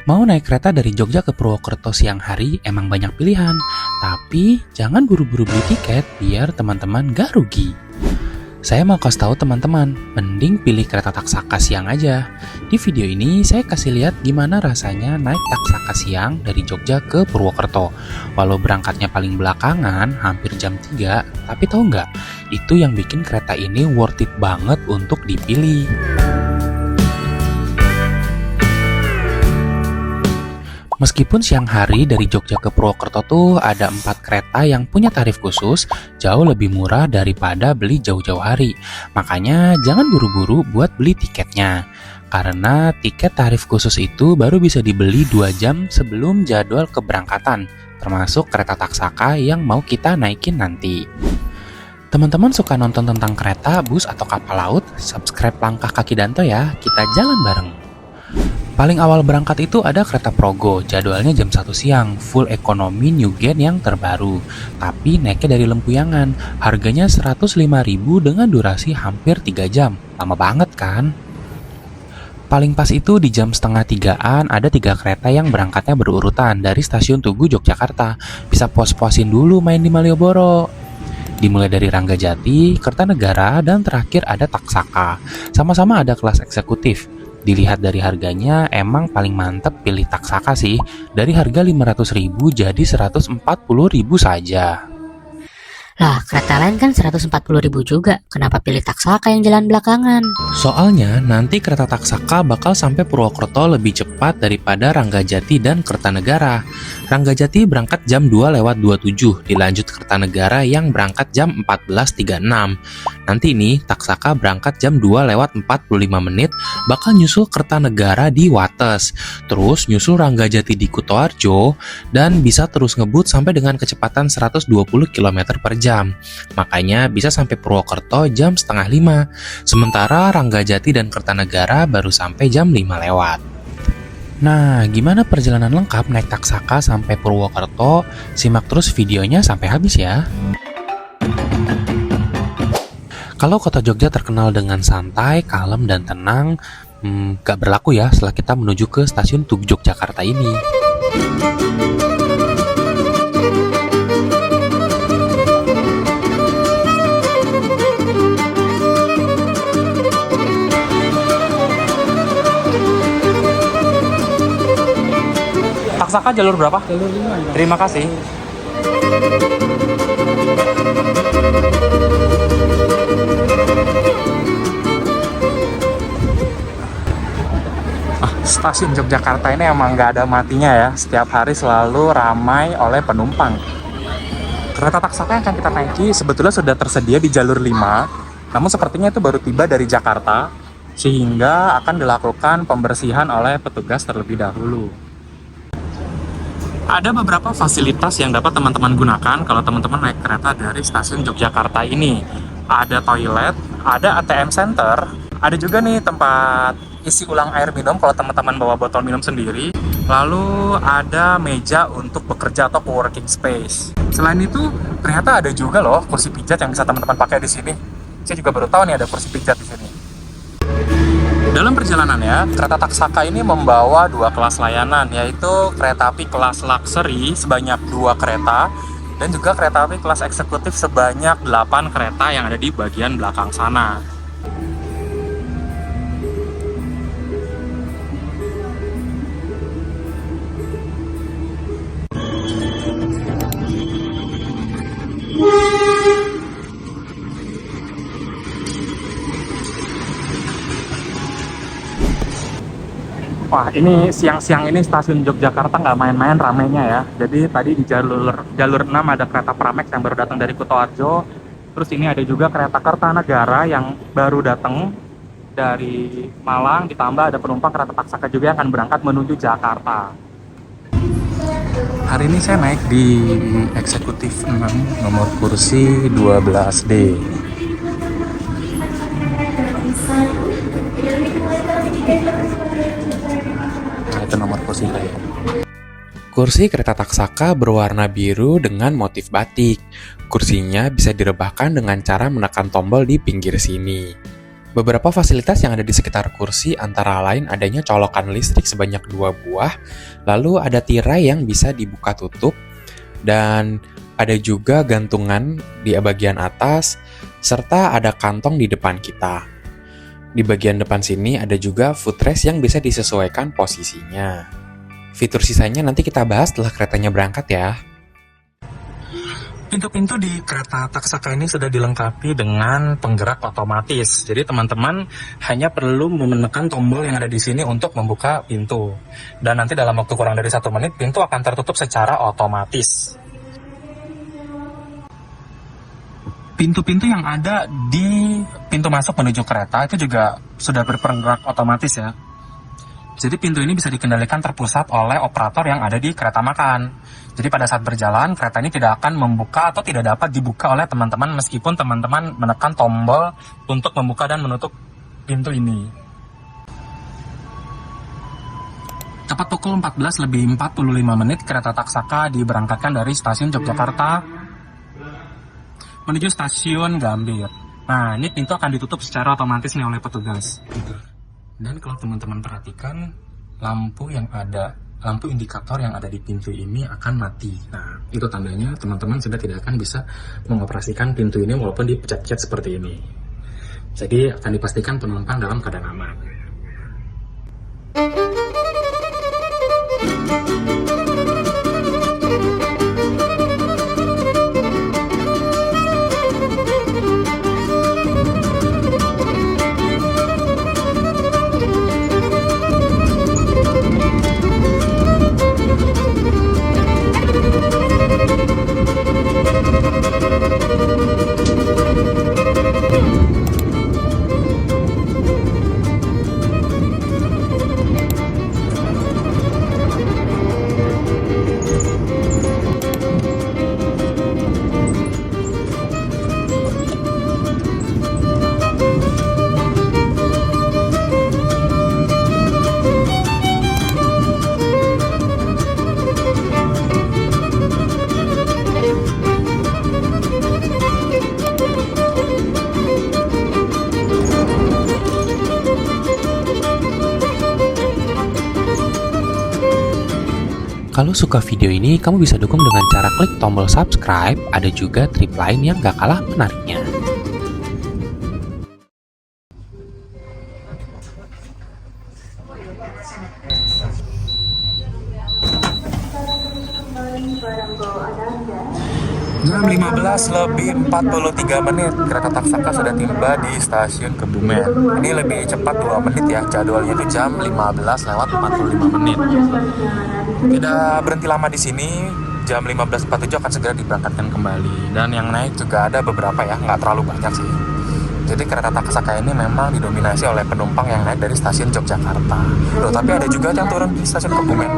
Mau naik kereta dari Jogja ke Purwokerto siang hari emang banyak pilihan, tapi jangan buru-buru beli tiket biar teman-teman gak rugi. Saya mau kasih tahu teman-teman, mending pilih kereta Taksaka siang aja. Di video ini saya kasih lihat gimana rasanya naik Taksaka siang dari Jogja ke Purwokerto. Walau berangkatnya paling belakangan, hampir jam 3, tapi tahu nggak? Itu yang bikin kereta ini worth it banget untuk dipilih. Meskipun siang hari dari Jogja ke Purwokerto tuh ada 4 kereta yang punya tarif khusus jauh lebih murah daripada beli jauh-jauh hari. Makanya jangan buru-buru buat beli tiketnya. Karena tiket tarif khusus itu baru bisa dibeli 2 jam sebelum jadwal keberangkatan, termasuk kereta Taksaka yang mau kita naikin nanti. Teman-teman suka nonton tentang kereta, bus, atau kapal laut? Subscribe Langkah Kaki Danto ya, kita jalan bareng. Paling awal berangkat itu ada kereta Progo, jadwalnya jam 1 siang, full ekonomi New Gen yang terbaru. Tapi naiknya dari Lempuyangan, harganya 105.000 dengan durasi hampir 3 jam. Lama banget kan? Paling pas itu di jam setengah 3-an ada 3 kereta yang berangkatnya berurutan dari stasiun Tugu, Yogyakarta. Bisa puas-puasin dulu main di Malioboro. Dimulai dari Ranggajati, Kertanegara, dan terakhir ada Taksaka. Sama-sama ada kelas eksekutif. Dilihat dari harganya, emang paling mantep pilih Taksaka sih. Dari harga 500.000 jadi 140.000 saja. Lah, kereta lain kan 140.000 juga. Kenapa pilih Taksaka yang jalan belakangan? Soalnya nanti kereta Taksaka bakal sampai Purwokerto lebih cepat daripada Ranggajati dan Kertanegara. Ranggajati berangkat jam 2:27, dilanjut Kertanegara yang berangkat jam 14.36. Nanti ini Taksaka berangkat jam 2:45 menit, bakal nyusul Kertanegara di Wates, terus nyusul Ranggajati di Kutoarjo, dan bisa terus ngebut sampai dengan kecepatan 120 km per jam. Makanya bisa sampai Purwokerto jam 4:30. Sementara Ranggajati dan Kertanegara baru sampai jam 5 lewat. Nah, gimana perjalanan lengkap naik Taksaka sampai Purwokerto? Simak terus videonya sampai habis ya. Kalau kota Jogja terkenal dengan santai, kalem, dan tenang, gak berlaku ya setelah kita menuju ke stasiun Tugu Yogyakarta ini. Taksaka jalur berapa? Jalur 5 ya. Terima kasih. Stasiun Yogyakarta ini emang nggak ada matinya ya. Setiap hari selalu ramai oleh penumpang. Kereta Taksaka yang akan kita naiki sebetulnya sudah tersedia di jalur 5, namun sepertinya itu baru tiba dari Jakarta, sehingga akan dilakukan pembersihan oleh petugas terlebih dahulu. Ada beberapa fasilitas yang dapat teman-teman gunakan kalau teman-teman naik kereta dari stasiun Yogyakarta ini. Ada toilet, ada ATM center, ada juga nih tempat isi ulang air minum kalau teman-teman bawa botol minum sendiri. Lalu ada meja untuk bekerja atau co-working space. Selain itu, ternyata ada juga loh kursi pijat yang bisa teman-teman pakai di sini. Saya juga baru tahu nih ada kursi pijat di sini. Dalam perjalanannya, kereta Taksaka ini membawa 2 kelas layanan, yaitu kereta api kelas luxury sebanyak 2 kereta, dan juga kereta api kelas eksekutif sebanyak 8 kereta yang ada di bagian belakang sana. Wah, ini siang-siang ini stasiun Yogyakarta nggak main-main ramenya ya. Jadi tadi di jalur 6 ada kereta Pramex yang baru datang dari Kutoarjo. Terus ini ada juga kereta Kertanegara yang baru datang dari Malang, ditambah ada penumpang kereta Taksaka juga yang akan berangkat menuju Jakarta. Hari ini saya naik di eksekutif 6, nomor kursi 12D. Itu nomor kursi saya. Kursi kereta Taksaka berwarna biru dengan motif batik. Kursinya bisa direbahkan dengan cara menekan tombol di pinggir sini. Beberapa fasilitas yang ada di sekitar kursi antara lain adanya colokan listrik sebanyak 2 buah, lalu ada tirai yang bisa dibuka tutup, dan ada juga gantungan di bagian atas, serta ada kantong di depan kita. Di bagian depan sini ada juga footrest yang bisa disesuaikan posisinya. Fitur sisanya nanti kita bahas setelah keretanya berangkat ya. Pintu-pintu di kereta Taksaka ini sudah dilengkapi dengan penggerak otomatis. Jadi teman-teman hanya perlu menekan tombol yang ada di sini untuk membuka pintu. Dan nanti dalam waktu kurang dari 1 menit, pintu akan tertutup secara otomatis. Pintu-pintu yang ada di pintu masuk menuju kereta itu juga sudah berpenggerak otomatis ya. Jadi pintu ini bisa dikendalikan terpusat oleh operator yang ada di kereta makan. Jadi pada saat berjalan, kereta ini tidak akan membuka atau tidak dapat dibuka oleh teman-teman meskipun teman-teman menekan tombol untuk membuka dan menutup pintu ini. Tepat pukul 14:45 kereta Taksaka diberangkatkan dari stasiun Yogyakarta menuju stasiun Gambir. Nah, ini pintu akan ditutup secara otomatis nih oleh petugas. Dan kalau teman-teman perhatikan, lampu indikator yang ada di pintu ini akan mati. Nah, itu tandanya teman-teman sudah tidak akan bisa mengoperasikan pintu ini walaupun dipecat-pecat seperti ini. Jadi akan dipastikan penumpang dalam keadaan aman. Kalau suka video ini, kamu bisa dukung dengan cara klik tombol subscribe, ada juga trip lain yang gak kalah menariknya. Jam 15:43 kereta Taksaka sudah tiba di stasiun Kebumen. Ini lebih cepat 2 menit ya, jadwalnya itu jam 15:45. Tidak berhenti lama di sini, jam 15:47 akan segera diberangkatkan kembali. Dan yang naik juga ada beberapa ya, nggak terlalu banyak sih. Jadi kereta Taksaka ini memang didominasi oleh penumpang yang naik dari stasiun Yogyakarta. Loh, tapi ada juga yang turun di stasiun Kebumen.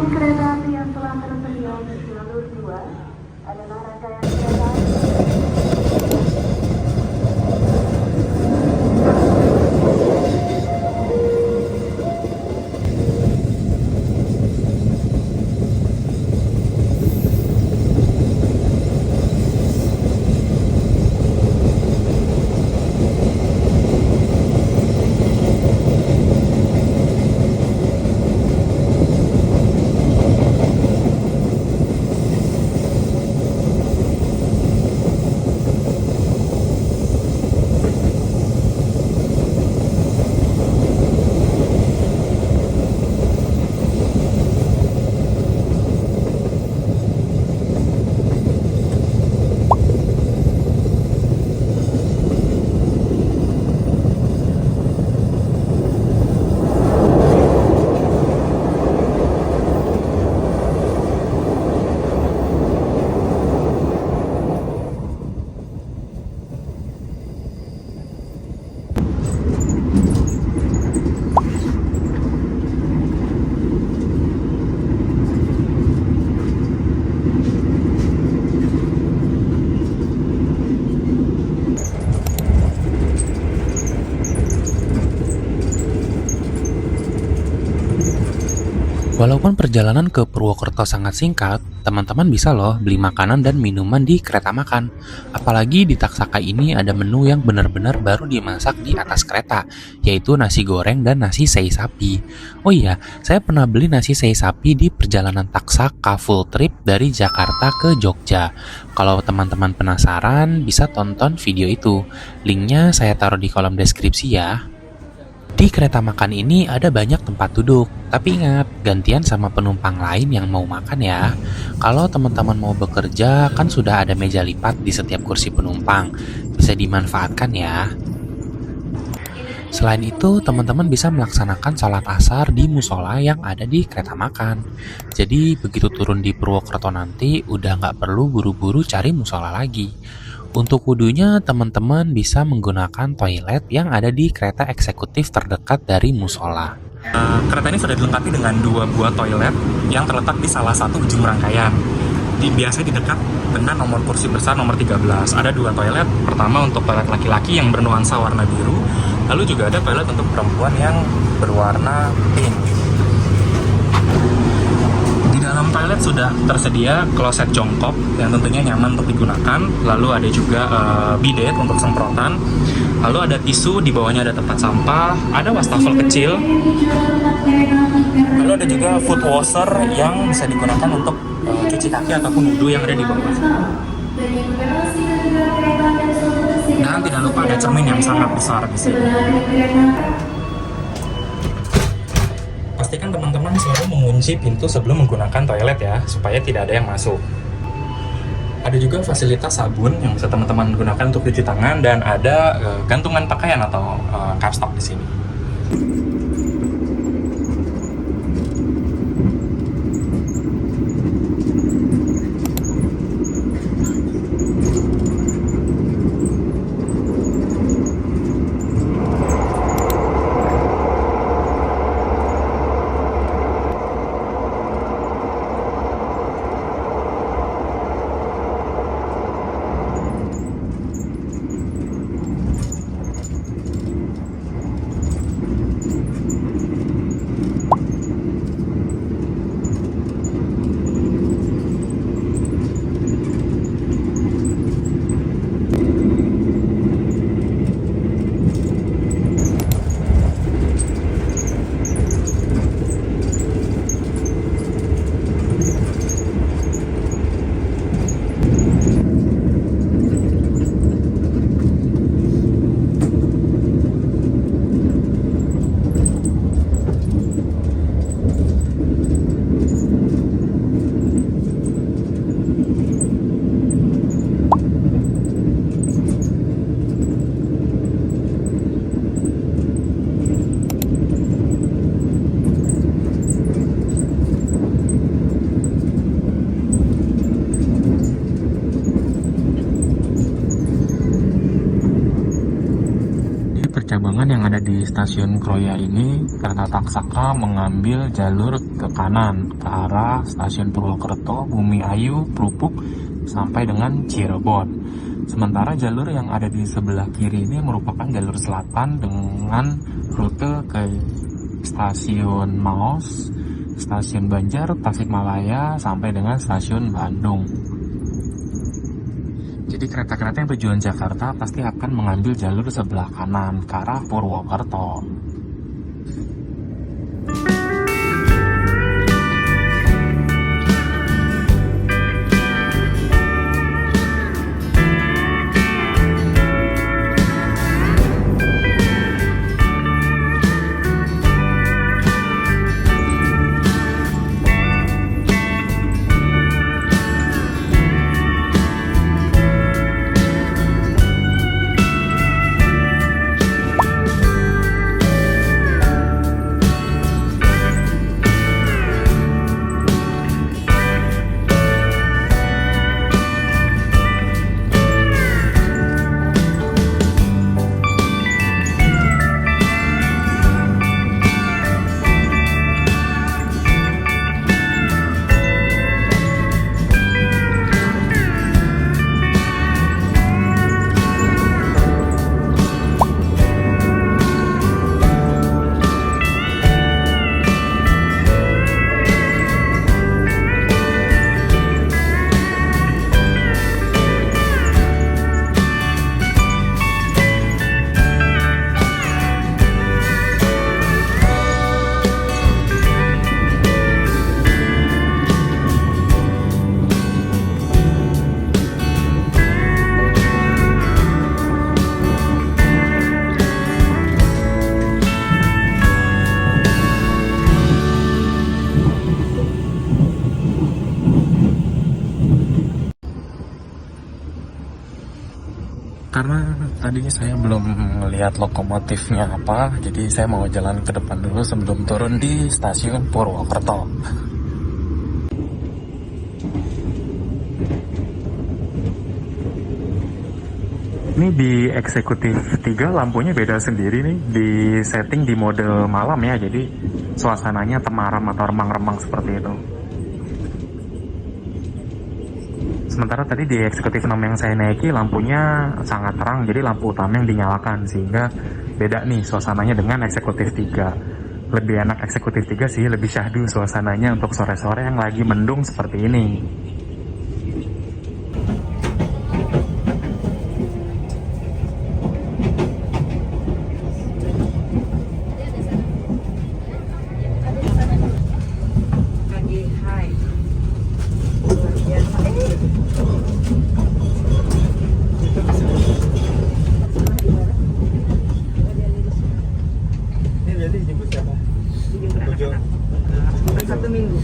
Walaupun perjalanan ke Purwokerto sangat singkat, teman-teman bisa loh beli makanan dan minuman di kereta makan. Apalagi di Taksaka ini ada menu yang benar-benar baru dimasak di atas kereta, yaitu nasi goreng dan nasi sei sapi. Oh iya, saya pernah beli nasi sei sapi di perjalanan Taksaka full trip dari Jakarta ke Jogja. Kalau teman-teman penasaran, bisa tonton video itu. Linknya saya taruh di kolom deskripsi ya. Di kereta makan ini ada banyak tempat duduk, tapi ingat, gantian sama penumpang lain yang mau makan ya. Kalau teman-teman mau bekerja, kan sudah ada meja lipat di setiap kursi penumpang. Bisa dimanfaatkan ya. Selain itu, teman-teman bisa melaksanakan sholat asar di musola yang ada di kereta makan. Jadi, begitu turun di Purwokerto nanti, udah nggak perlu buru-buru cari musola lagi. Untuk wudhunya, teman-teman bisa menggunakan toilet yang ada di kereta eksekutif terdekat dari musola. Kereta ini sudah dilengkapi dengan 2 buah toilet yang terletak di salah satu ujung rangkaian. Biasanya di dekat dengan nomor kursi besar nomor 13. Ada 2 toilet, pertama untuk toilet laki-laki yang bernuansa warna biru, lalu juga ada toilet untuk perempuan yang berwarna pink. Di dalam toilet sudah tersedia kloset jongkok yang tentunya nyaman untuk digunakan. Lalu ada juga bidet untuk semprotan. Lalu ada tisu, di bawahnya ada tempat sampah. Ada wastafel kecil. Lalu ada juga foot washer yang bisa digunakan untuk cuci kaki ataupun wudhu yang ada di bawah. Dan tidak lupa ada cermin yang sangat besar di sini. Pastikan teman-teman selalu mengunci pintu sebelum menggunakan toilet ya, supaya tidak ada yang masuk. Ada juga fasilitas sabun yang bisa teman-teman gunakan untuk cuci tangan, dan ada gantungan pakaian atau kapstok di sini. Percabangan yang ada di stasiun Kroya ini, kereta Taksaka mengambil jalur ke kanan ke arah stasiun Purwokerto, Bumi Ayu, Prupuk sampai dengan Cirebon. Sementara jalur yang ada di sebelah kiri ini merupakan jalur selatan dengan rute ke stasiun Maos, stasiun Banjar, Tasikmalaya sampai dengan stasiun Bandung. Jadi kereta-kereta yang tujuan Jakarta pasti akan mengambil jalur sebelah kanan ke arah Purwokerto. Karena tadinya saya belum melihat lokomotifnya apa, jadi saya mau jalan ke depan dulu sebelum turun di stasiun Purwokerto. Ini di eksekutif 3 lampunya beda sendiri nih, di setting di mode malam ya, jadi suasananya temaram atau remang-remang seperti itu. Sementara tadi di eksekutif 6 yang saya naiki lampunya sangat terang, jadi lampu utama yang dinyalakan, sehingga beda nih suasananya dengan eksekutif 3. Lebih enak eksekutif 3 sih, lebih syahdu suasananya untuk sore-sore yang lagi mendung seperti ini. Satu minggu.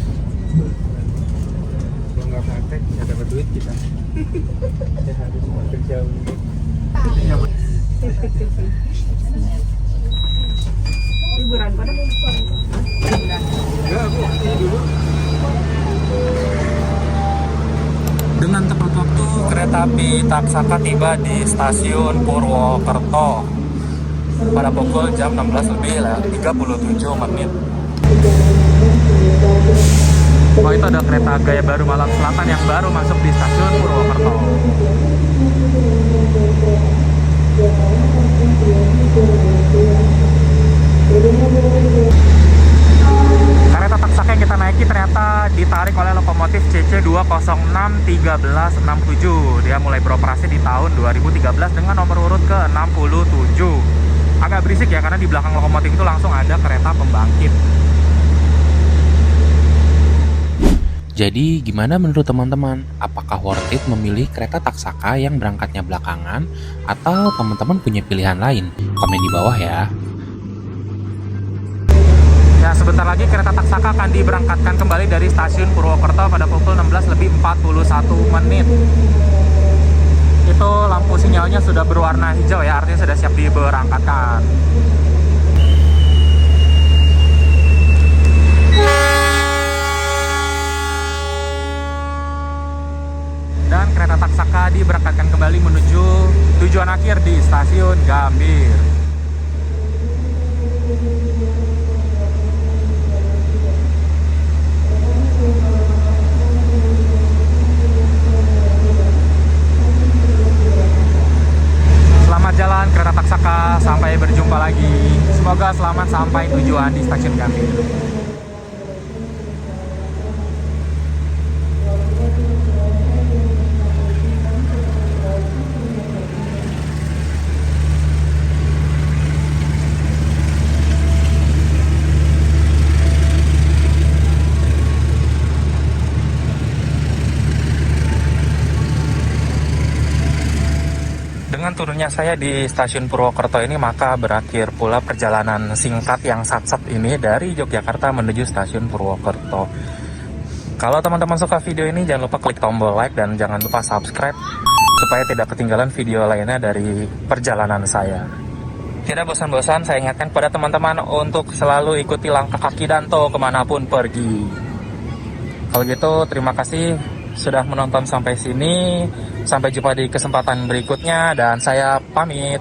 Kalau nggak praktek nggak dapat duit kita. Ya harus kerja. Liburan pada mau Enggak, aku ini dulu. Dengan tepat waktu, kereta api Taksaka tiba di stasiun Purwokerto pada pukul jam 16 lebih 37 menit. Oh, itu ada kereta Gaya Baru Malam Selatan yang baru masuk di stasiun Purwokerto. Kereta Taksaka yang kita naiki ternyata ditarik oleh lokomotif CC 206-1367. Dia mulai beroperasi di tahun 2013 dengan nomor urut ke-67. Agak berisik ya, karena di belakang lokomotif itu langsung ada kereta pembangkit. Jadi gimana menurut teman-teman? Apakah worth it memilih kereta Taksaka yang berangkatnya belakangan atau teman-teman punya pilihan lain? Komen di bawah ya. Ya, sebentar lagi kereta Taksaka akan diberangkatkan kembali dari stasiun Purwokerto pada pukul 16:41 menit. Itu lampu sinyalnya sudah berwarna hijau ya, artinya sudah siap diberangkatkan. Dan kereta Taksaka diberangkatkan kembali menuju tujuan akhir di stasiun Gambir. Selamat jalan kereta Taksaka, sampai berjumpa lagi. Semoga selamat sampai tujuan di stasiun Gambir. Dengan turunnya saya di stasiun Purwokerto ini, maka berakhir pula perjalanan singkat yang sat-sat ini dari Yogyakarta menuju stasiun Purwokerto. Kalau teman-teman suka video ini, jangan lupa klik tombol like dan jangan lupa subscribe supaya tidak ketinggalan video lainnya dari perjalanan saya. Tidak bosan-bosan, saya ingatkan kepada teman-teman untuk selalu ikuti langkah kaki Danto kemanapun pergi. Kalau gitu, terima kasih sudah menonton sampai sini. Sampai jumpa di kesempatan berikutnya dan saya pamit.